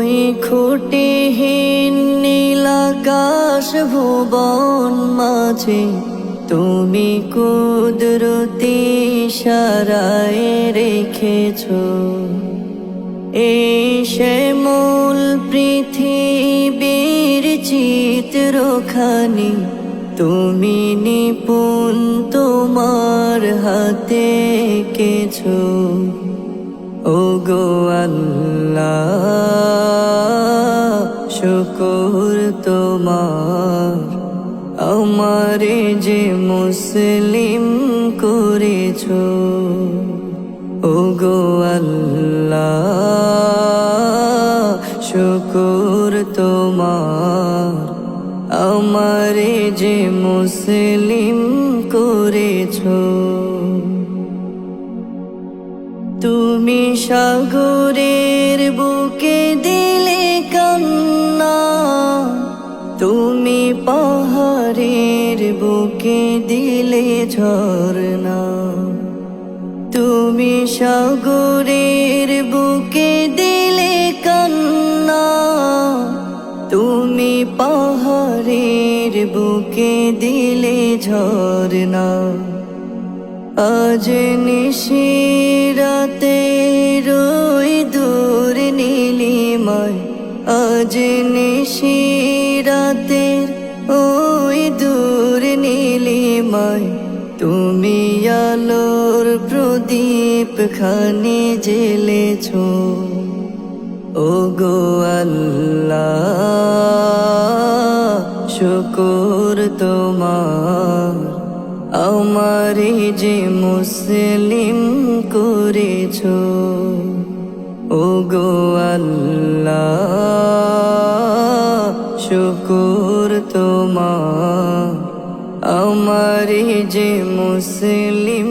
ওই খুঁটিহীন নীলাকাশ ভুবন মাঝে তুমি কুদরতি ইশারায় রেখেছো এই শ্যামল পৃথিবীর চিত্রখানি তুমি নিপুণ তোমার হাতে এঁকেছো। ওগো আল্লাহ শুকর তোমার আমারে যে মুসলিম করেছো। ওগো আল্লাহ শুকর তোমার আমারে যে মুসলিম করেছো। তুমি সাগরের বুকে দিলে কান্না, তুমি পাহাড়ের বুকে দিলে ঝরনা। তুমি সাগরের বুকে দিলে কান্না, তুমি পাহাড়ের বুকে দিলে ঝরনা। আজ নিশিরাতে রই দূর নীলিমায়, আজ নিশিরাতে ওই দূর নীলিমায় তুমি আলোর প্রদীপ খানি জ্বেলেছো। ওগো আল্লাহ শুকর তোমার আমারে যে মুসলিম করেছো। ওগো আল্লাহ শুকর তোমার আমারে যে মুসলিম